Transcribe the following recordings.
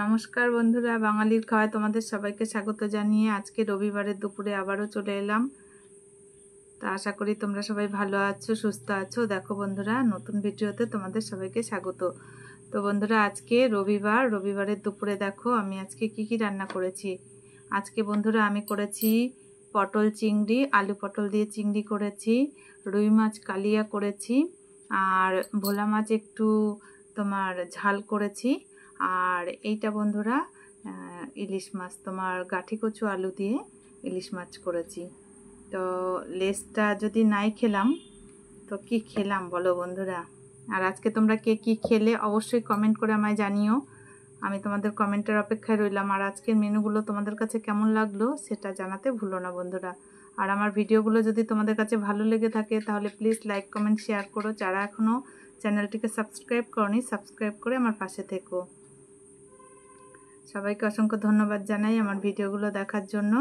নমস্কার বন্ধুরা, বাঙালির খাওয়ায় তোমাদের সবাইকে স্বাগত জানিয়ে আজকে রবিবারের দুপুরে আবারও চলে এলাম। তা আশা করি তোমরা সবাই ভালো আছো, সুস্থ আছো। দেখো বন্ধুরা, নতুন ভিডিওতে তোমাদের সবাইকে স্বাগত। তো বন্ধুরা, আজকে রবিবারের দুপুরে দেখো আমি আজকে কি রান্না করেছি। আজকে বন্ধুরা আমি করেছি পটল চিংড়ি, আলু পটল দিয়ে চিংড়ি করেছি, রুই মাছ কালিয়া করেছি, আর ভোলা মাছ একটু তোমার ঝাল করেছি। আর এইটা বন্ধুরা ইলিশ মাছ, তোমার গাঠি কচু আলু দিয়ে ইলিশ মাছ করেছি। তো লেজটা যদি নাই খেলাম তো কি খেলাম বলো বন্ধুরা। আর আজকে তোমরা কে কি খেলে অবশ্যই কমেন্ট করে আমায় জানিও, আমি তোমাদের কমেন্টের অপেক্ষায় রইলাম। আর আজকের মেনুগুলো তোমাদের কাছে কেমন লাগলো সেটা জানাতে ভুলো না বন্ধুরা। আর আমার ভিডিওগুলো যদি তোমাদের কাছে ভালো লেগে থাকে তাহলে প্লিজ লাইক কমেন্ট শেয়ার করো। যারা এখনও চ্যানেলটিকে সাবস্ক্রাইব করনি, সাবস্ক্রাইব করে আমার পাশে থেকো। সবাইকে অসংখ্য ধন্যবাদ জানাই আমার ভিডিওগুলো দেখার জন্য।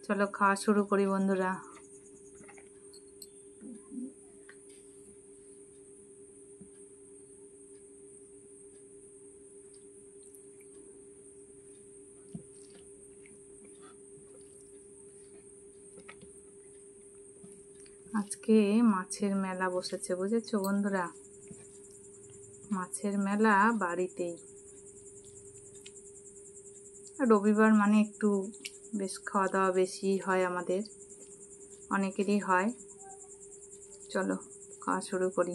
চলো খাওয়া শুরু করি বন্ধুরা। আজকে মাছের মেলা বসেছে, বুঝেছো বন্ধুরা, মাছের মেলা বাড়িতেই। রবিবার মানে একটু বেশ খাওয়া দাওয়া বেশি হয়, আমাদের অনেকেরই হয়। চলো খাওয়া শুরু করি।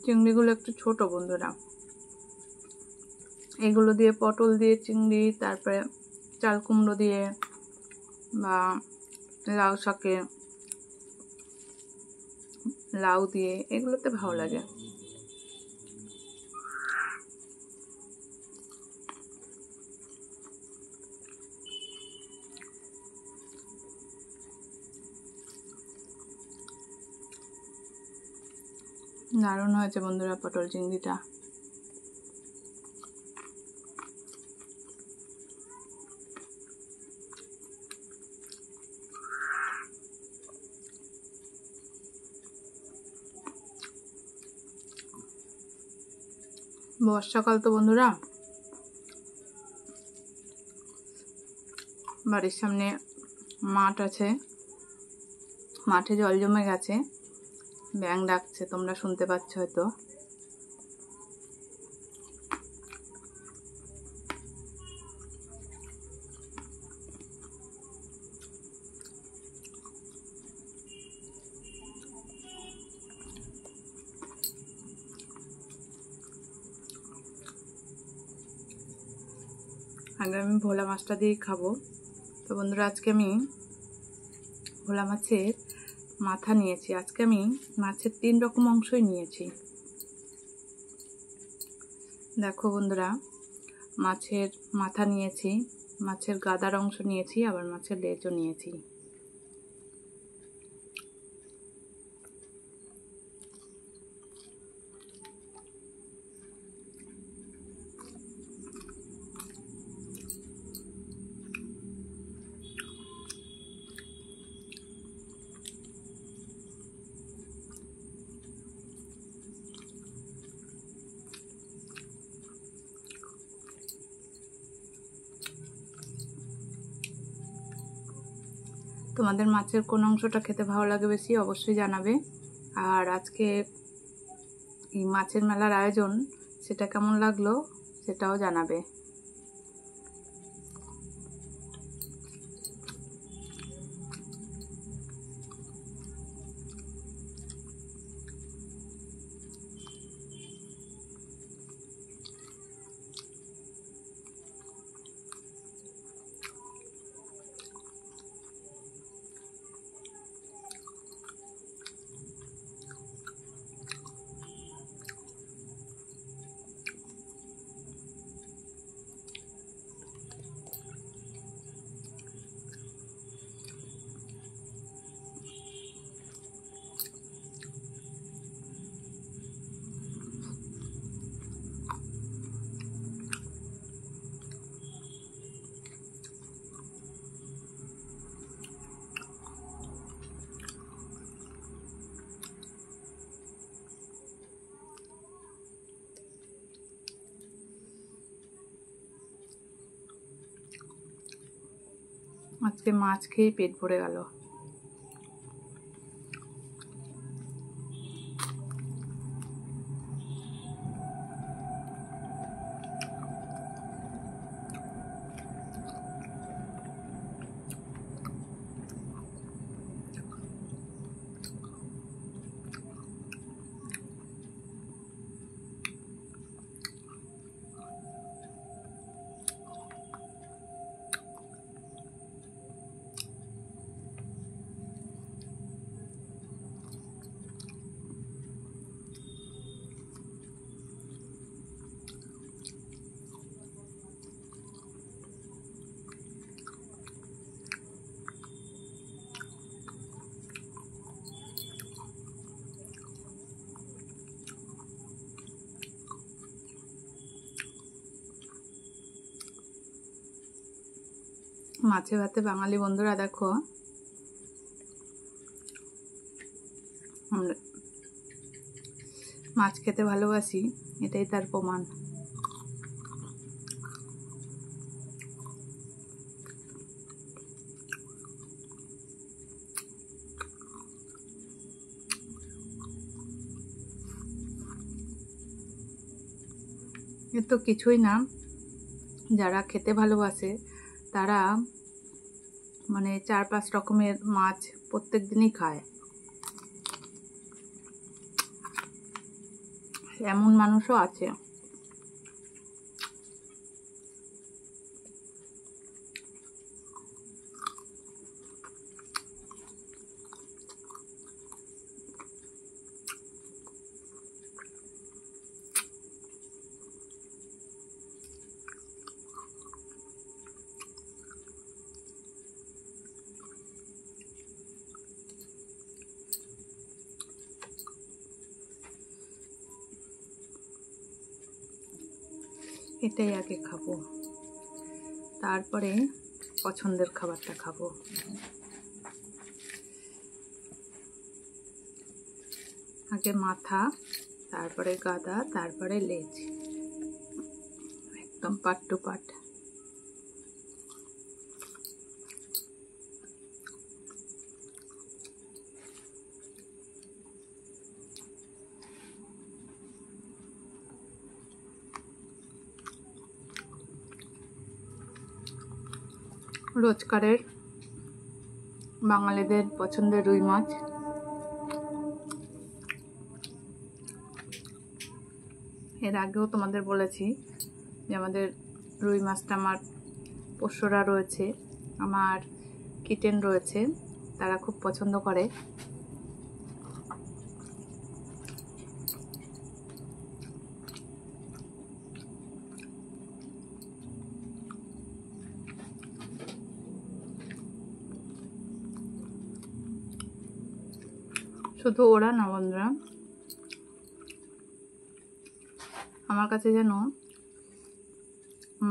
চিংড়িগুলো একটু ছোট বন্ধুরা, এগুলো দিয়ে পটল দিয়ে চিংড়ি, তারপরে চাল কুমড়ো দিয়ে বা লাউ শাকে লাউ দিয়ে এগুলোতে ভালো লাগে। দারুণ হয়েছে বন্ধুরা পটল চিংড়িটা। বর্ষাকাল তো বন্ধুরা, বাড়ির সামনে মাঠ আছে, মাঠে জল জমে গেছে, ব্যাঙ ডাকছে, তোমরা শুনতে পাচ্ছ হয়তো। আগে আমি ভোলা মাছটা দিয়েই খাবো। তো বন্ধুরা, আজকে আমি ভোলা মাছের মাথা নিয়েছি। আজকে আমি মাছের 3 রকম অংশই নিয়েছি। দেখো বন্ধুরা, মাছের মাথা নিয়েছি, মাছের গাদার অংশ নিয়েছি, আবার মাছের লেজও নিয়েছি। তোমাদের মাছের কোন অংশটা খেতে ভালো লাগে বেশি অবশ্যই জানাবে। আর আজকে এই মাছের মেলার আয়োজন সেটা কেমন লাগলো সেটাও জানাবে। আজকে মাছ খেয়ে পেট ভরে গেল। মাছে ভাতে বাঙালি বন্ধুরা দেখো, আমরা মাছ খেতে ভালোবাসি, এটাই তার প্রমাণ। এ তো কিছুই না, যারা খেতে ভালোবাসে তারা মানে 4-5 রকমের মাছ প্রত্যেক দিনই খায়, এমন মানুষও আছে। এটাই আগে খাবো, তারপরে পছন্দের খাবারটা খাবো। আগে মাথা, তারপরে গাদা, তারপরে লেজ, একদম পার্ট টু পার্ট। রোজকারের বাঙালিদের পছন্দের রুই মাছ। এর আগেও তোমাদের বলেছি যে আমাদের রুই মাছটা, আমার পোষ্যরা রয়েছে, আমার কিটেন রয়েছে, তারা খুব পছন্দ করে। শুধু ওরা না বন্ধুরা, আমার কাছে যেন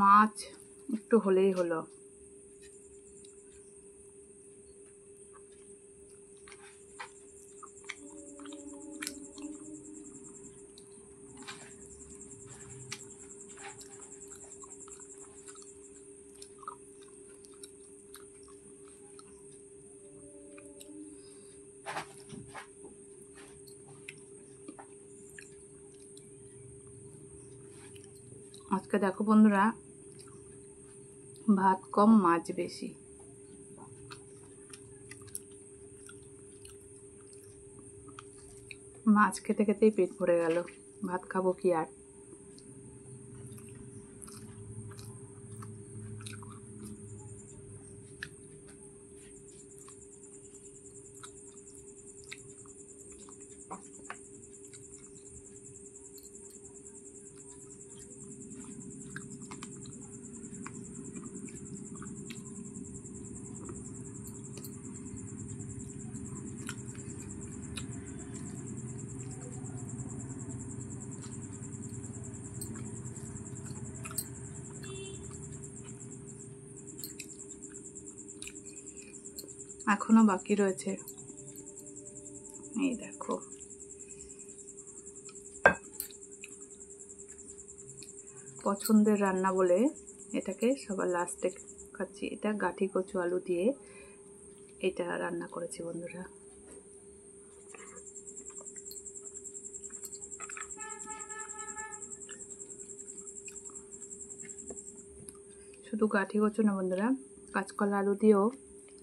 মাছ একটু হলেই হলো। আজকে দেখো বন্ধুরা, ভাত কম মাছ বেশি। মাছ খেতে খেতেই পেট ভরে গেল, ভাত খাবো কি আর। এখনো বাকি রয়েছে, এই দেখো। পছন্দের রান্না বলে এটাকে সবার লাস্টে খাচ্ছি। এটা গাঠি কচু আলু দিয়ে এটা রান্না করেছি বন্ধুরা। শুধু গাঠি কচু না বন্ধুরা, কাঁচকলা আলু দিয়েও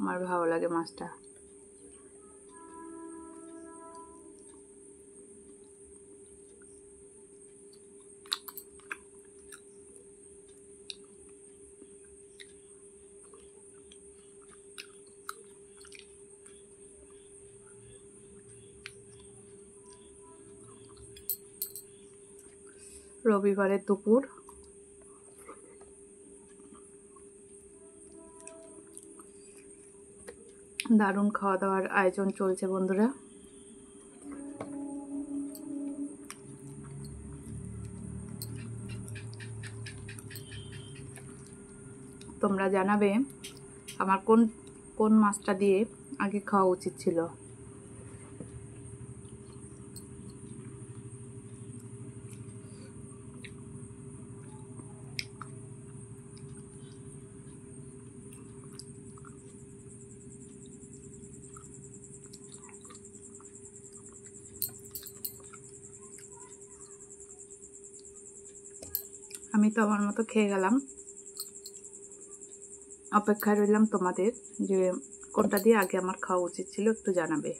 আমার ভালো লাগে মাছটা। রবিবারের দুপুর দারুণ খাওয়া দাওয়ার আয়োজন চলছে বন্ধুরা। তোমরা জানাবে আমার কোন কোন মাছটা দিয়ে আগে খাওয়া উচিত ছিল। আমি তো আমার মতো খেয়ে গেলাম, অপেক্ষায় রইলাম তোমাদের যে কোনটা দিয়ে আগে আমার খাওয়া উচিত ছিল, একটু জানাবে।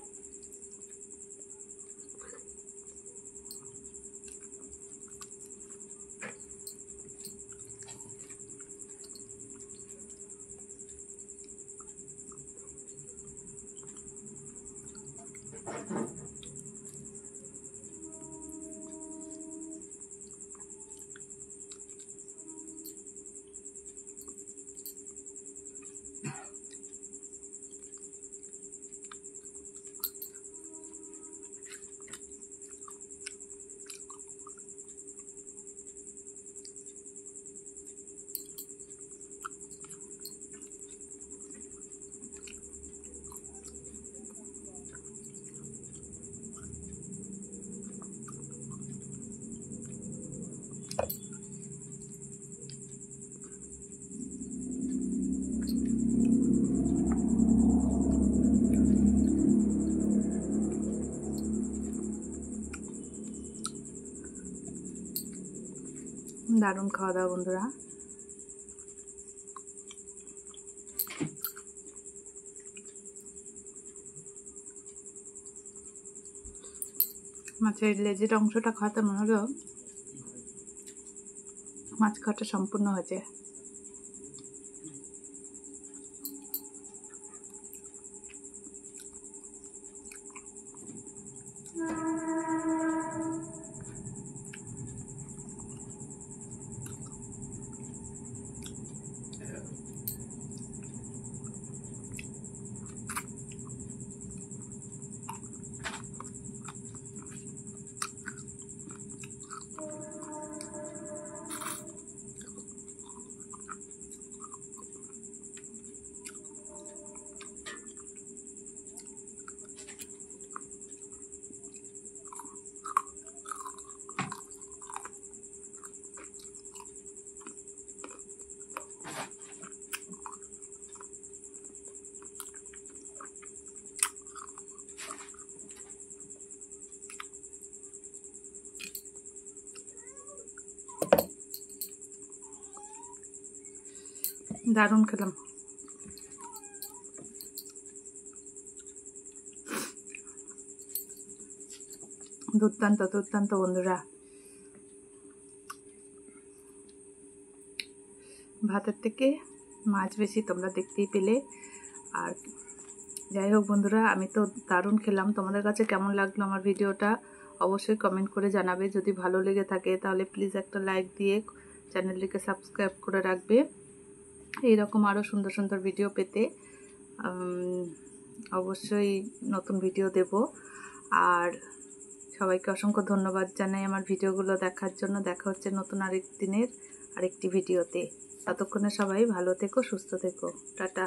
দারুণ খাওয়া দাওয়া বন্ধুরা। মাছের লেজের অংশটা খাওয়াতে মনে হলো মাছ খাওয়াটা সম্পূর্ণ হয়েছে। দারুণ খেলাম। দুর্দান্ত দুর্দান্ত বন্ধুরা। ভাতের থেকে মাছ বেশি তোমরা দেখতেই পেলে। আর যাই হোক বন্ধুরা, আমি তো দারুণ খেলাম। তোমাদের কাছে কেমন লাগলো আমার ভিডিওটা অবশ্যই কমেন্ট করে জানাবে। যদি ভালো লেগে থাকে তাহলে প্লিজ একটা লাইক দিয়ে চ্যানেলটিকে সাবস্ক্রাইব করে রাখবে। এইরকম আরও সুন্দর সুন্দর ভিডিও পেতে অবশ্যই নতুন ভিডিও দেব। আর সবাইকে অসংখ্য ধন্যবাদ জানাই আমার ভিডিওগুলো দেখার জন্য। দেখা হচ্ছে নতুন আরেক দিনের আরেকটি ভিডিওতে। ততক্ষণে সবাই ভালো থেকো, সুস্থ থেকো। টাটা।